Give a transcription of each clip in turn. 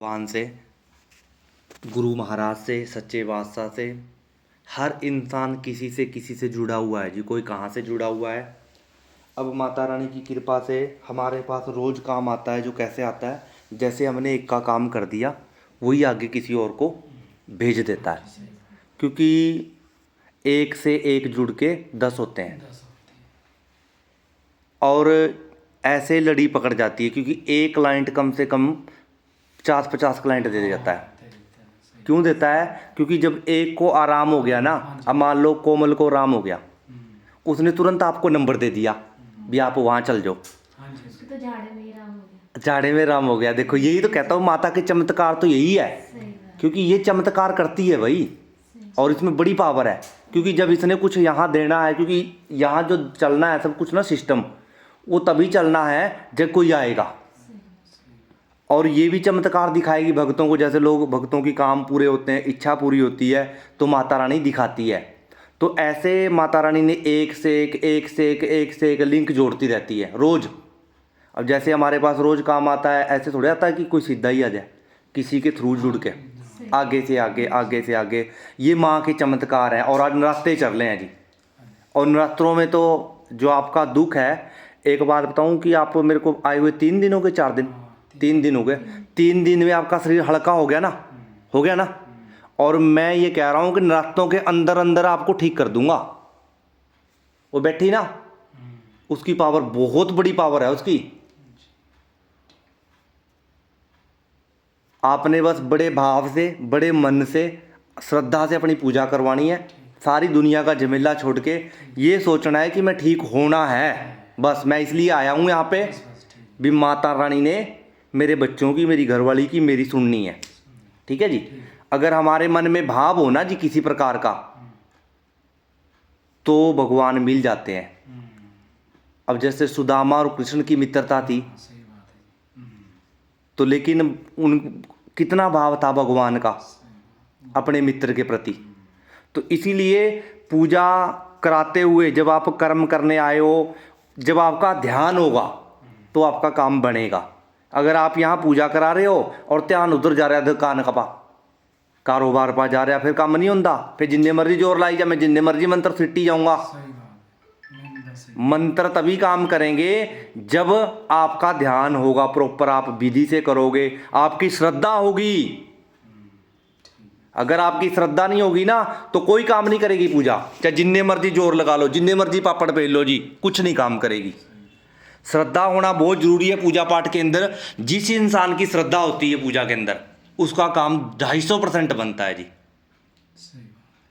भगवान से, गुरु महाराज से, सच्चे बादशाह से हर इंसान किसी से जुड़ा हुआ है जी। कोई कहाँ से जुड़ा हुआ है। अब माता रानी की कृपा से हमारे पास रोज़ काम आता है। जो कैसे आता है, जैसे हमने एक का काम कर दिया वही आगे किसी और को भेज देता है, क्योंकि एक से एक जुड़ के 10 होते हैं और ऐसे लड़ी पकड़ जाती है, क्योंकि एक क्लाइंट कम से कम 50-50 क्लाइंट दे जाता है। क्यों देता है? क्योंकि जब एक को आराम हो गया ना, अब मान लो कोमल को आराम हो गया, उसने तुरंत आपको नंबर दे दिया भी आप वहाँ चल जाओ, तो झाड़े में ही राम हो गया। झाड़े में राम हो गया। देखो यही तो कहता हूँ, माता के चमत्कार तो यही है, क्योंकि ये चमत्कार करती है भाई, और इसमें बड़ी पावर है। क्योंकि जब इसने कुछ यहाँ देना है, क्योंकि यहाँ जो चलना है सब कुछ ना सिस्टम, वो तभी चलना है जब कोई आएगा। और ये भी चमत्कार दिखाएगी भक्तों को। जैसे लोग भक्तों की काम पूरे होते हैं, इच्छा पूरी होती है, तो माता रानी दिखाती है। तो ऐसे माता रानी ने एक से एक लिंक जोड़ती रहती है रोज़। अब जैसे हमारे पास रोज़ काम आता है, ऐसे थोड़े आता है कि कोई सीधा ही आ जाए, किसी के थ्रू जुड़ के आगे से आगे। ये माँ के चमत्कार हैं। और आज नराते चल रहे हैं जी, और नरात्रों में तो जो आपका दुख है, एक बात बताऊं कि आप मेरे को आए हुए 3 दिन हो गए, 4 दिन, 3 दिन हो गए। 3 दिन में आपका शरीर हल्का हो गया ना, हो गया ना। और मैं ये कह रहा हूं कि नरातों के अंदर अंदर आपको ठीक कर दूंगा। वो बैठी ना, उसकी पावर बहुत बड़ी पावर है उसकी। आपने बस बड़े भाव से, बड़े मन से, श्रद्धा से अपनी पूजा करवानी है। सारी दुनिया का झमेला छोड़ के ये सोचना है कि मैं ठीक होना है। बस मैं इसलिए आया हूँ यहाँ पे भी माता रानी ने मेरे बच्चों की, मेरी घरवाली की, मेरी सुननी है। ठीक है जी। अगर हमारे मन में भाव हो ना जी किसी प्रकार का, तो भगवान मिल जाते हैं। अब जैसे सुदामा और कृष्ण की मित्रता थी, तो लेकिन उन कितना भाव था भगवान का अपने मित्र के प्रति। तो इसीलिए पूजा कराते हुए जब आप कर्म करने आए हो, जब आपका ध्यान होगा तो आपका काम बनेगा। अगर आप यहाँ पूजा करा रहे हो और ध्यान उधर जा रहा है, दुकान का पा कारोबार पा जा रहा, फिर काम नहीं होता। फिर जिन्ने मर्जी जोर लाई जा, मैं जिन्ने मर्जी मंत्र सिट्टी जाऊँगा। मंत्र तभी काम करेंगे जब आपका ध्यान होगा प्रॉपर, आप विधि से करोगे, आपकी श्रद्धा होगी। अगर आपकी श्रद्धा नहीं होगी ना, तो कोई काम नहीं करेगी पूजा। चाहे जिन्ने मर्जी जोर लगा लो, जिन्ने मर्जी पापड़ बेल लो जी, कुछ नहीं काम करेगी। श्रद्धा होना बहुत जरूरी है पूजा पाठ के अंदर। जिस इंसान की श्रद्धा होती है पूजा के अंदर, उसका काम 250% बनता है जी।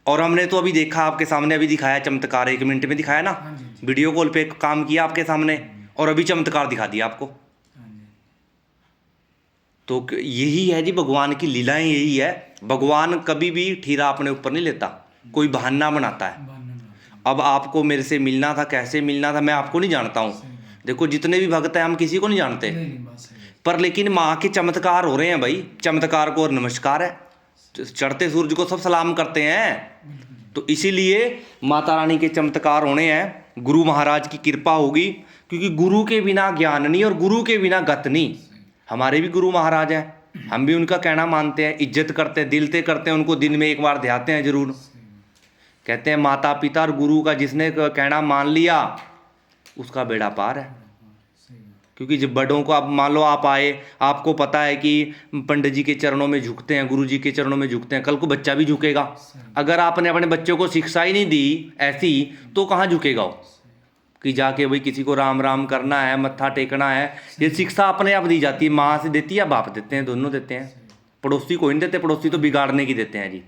और हमने तो अभी देखा, आपके सामने अभी दिखाया चमत्कार, 1 मिनट में दिखाया ना, वीडियो कॉल पे काम किया आपके सामने, और अभी चमत्कार दिखा दिया आपको। तो यही है जी भगवान की लीलाएं, यही है। भगवान कभी भी ठीरा अपने ऊपर नहीं लेता, कोई बहाना बनाता है। अब आपको मेरे से मिलना था, कैसे मिलना था, मैं आपको नहीं जानता हूँ। देखो जितने भी भक्त हैं, हम किसी को नहीं जानते, पर लेकिन माँ के चमत्कार हो रहे हैं भाई। चमत्कार को और नमस्कार है, चढ़ते सूरज को सब सलाम करते हैं। तो इसीलिए माता रानी के चमत्कार होने हैं, गुरु महाराज की कृपा होगी। क्योंकि गुरु के बिना ज्ञान नहीं, और गुरु के बिना गत नहीं। हमारे भी गुरु महाराज हैं, हम भी उनका कहना मानते हैं, इज्जत करते हैं, दिल से करते हैं उनको, दिन में एक बार ध्याते हैं जरूर। कहते हैं माता पिता और गुरु का जिसने कहना मान लिया, उसका बेड़ा पार है। क्योंकि जब बड़ों को, आप मान लो आप आए, आपको पता है कि पंडित जी के चरणों में झुकते हैं, गुरु जी के चरणों में झुकते हैं, कल को बच्चा भी झुकेगा। अगर आपने अपने बच्चों को शिक्षा ही नहीं दी ऐसी, तो कहाँ झुकेगा वो, कि जाके भाई किसी को राम राम करना है, मत्था टेकना है। ये शिक्षा अपने आप दी जाती है, माँ से देती है, बाप देते हैं, दोनों देते हैं। पड़ोसी कोई नहीं देते, पड़ोसी तो बिगाड़ने की देते हैं जी।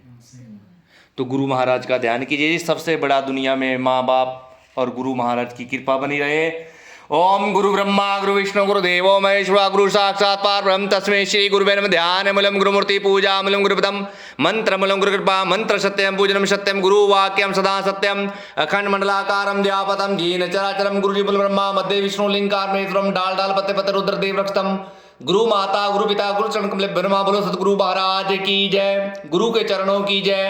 तो गुरु महाराज का ध्यान कीजिए। सबसे बड़ा दुनिया में माँ बाप और गुरु महाराज की कृपा बनी रहे। ओम गुरु ब्रह्मा गुरु विष्णु गुरु देवो महेश्वरा गुरु साक्षात् परब्रह्म तस्मै श्री गुरुवे नमः। ध्यान मूलम गुरुमूर्ति पूजा मूलम गुरुपदम मंत्र मूलम गुरु कृपा मंत्र सत्यम पूजनम सत्यम गुरु वाक्यम सदा सत्यम अखंड मंडलाकारम व्यापतम जीन चराचरम गुरु जी मूल ब्रह्मा मध्य विष्णु लिंगार्मेश्वरम डाल डाल पत्ते पत्ते रुद्र देव रक्षतम। गुरु माता गुरु पिता गुरु चरण कमले ब्रह्मा बोलो सतगुरु महाराज की जय। गुरु के चरणों की जय,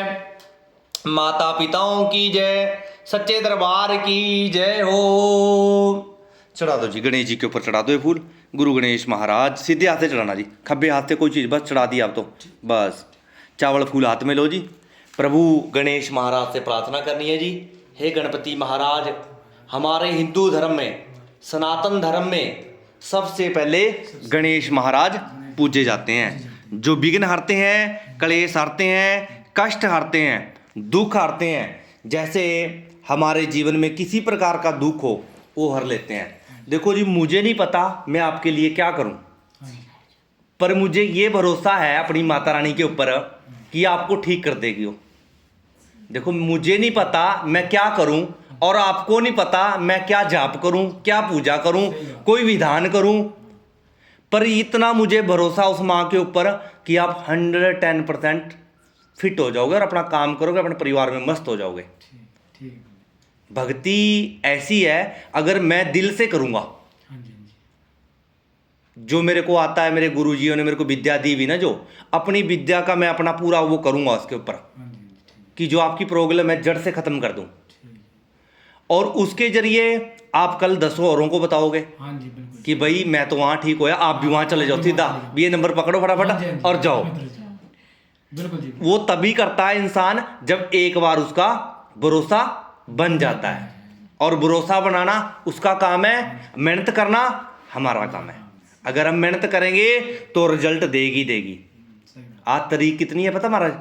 माता पिताओं की जय, सच्चे दरबार की जय हो। चढ़ा दो जी, गणेश जी के ऊपर चढ़ा दो ये फूल। गुरु गणेश महाराज। सीधे हाथ से चढ़ाना जी, खब्बे हाथ से कोई चीज़ बस चढ़ा दी आप तो बस। चावल फूल हाथ में लो जी। प्रभु गणेश महाराज से प्रार्थना करनी है जी, हे गणपति महाराज, हमारे हिंदू धर्म में, सनातन धर्म में सबसे पहले गणेश महाराज पूजे जाते हैं, जो विघ्न हरते हैं, क्लेश हरते हैं, कष्ट हरते हैं, दुख हरते हैं। जैसे हमारे जीवन में किसी प्रकार का दुख हो वो हर लेते हैं। देखो जी, मुझे नहीं पता मैं आपके लिए क्या करूं, पर मुझे ये भरोसा है अपनी माता रानी के ऊपर कि आपको ठीक कर देगी वो। देखो, मुझे नहीं पता मैं क्या करूं और आपको नहीं पता मैं क्या जाप करूं, क्या पूजा करूं, कोई विधान करूं, पर इतना मुझे भरोसा उस माँ के ऊपर कि आप 110% फिट हो जाओगे और अपना काम करोगे, अपने परिवार में मस्त हो जाओगे। ठीक। भक्ति ऐसी है, अगर मैं दिल से करूँगा, हाँ जी, जो मेरे को आता है, मेरे गुरुजियों ने मेरे को विद्या दी भी ना, जो अपनी विद्या का मैं अपना पूरा वो करूँगा उसके ऊपर, हाँ जी, ठीक। कि जो आपकी प्रॉब्लम है जड़ से ख़त्म कर दूँ, ठीक। और उसके जरिए आप कल 10 औरों को बताओगे हाँ जी, बिल्कुल। कि भाई मैं तो वहाँ ठीक होया, आप भी वहाँ चले जाओ, सीधा ये नंबर पकड़ो हाँ जी, हाँ फटाफट जी, और जाओ। बिल्कुल जी। वो तभी करता है इंसान जब एक बार उसका भरोसा बन जाता है, और भरोसा बनाना उसका काम है, मेहनत करना हमारा काम है। अगर हम मेहनत करेंगे तो रिजल्ट देगी। सही बात। आज तारीख कितनी है पता महाराज?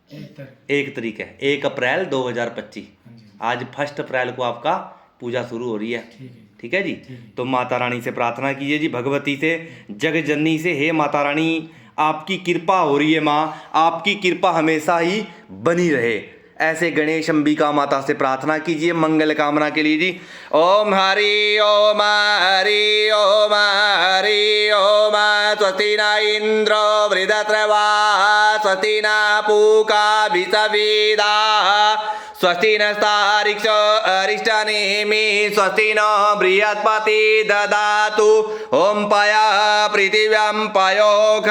एक तक। 1 तारीख है, 1 अप्रैल 2025। हाँ जी, आज 1 अप्रैल को आपका पूजा शुरू हो रही है। ठीक है। ठीक है जी। ठीक है। तो माता रानी से प्रार्थना कीजिए जी, भगवती से, जग जननी से, हे माता रानी, आपकी कृपा हो रही है माँ, आपकी कृपा हमेशा ही बनी रहे। ऐसे गणेश अंबिका माता से प्रार्थना कीजिए मंगल कामना के लिए जी। ओम हरि ओम हरि ओम हरि ओम। स्वस्ति न इंद्रो वृद्धत्रवा, स्वस्ति न पूका विषविदा, स्वस्ति नस्तारिक्षो अरिष्टनेमि, स्वस्ति नो बृहस्पति ददातु। ओम पया पृथिव्यां पयोघ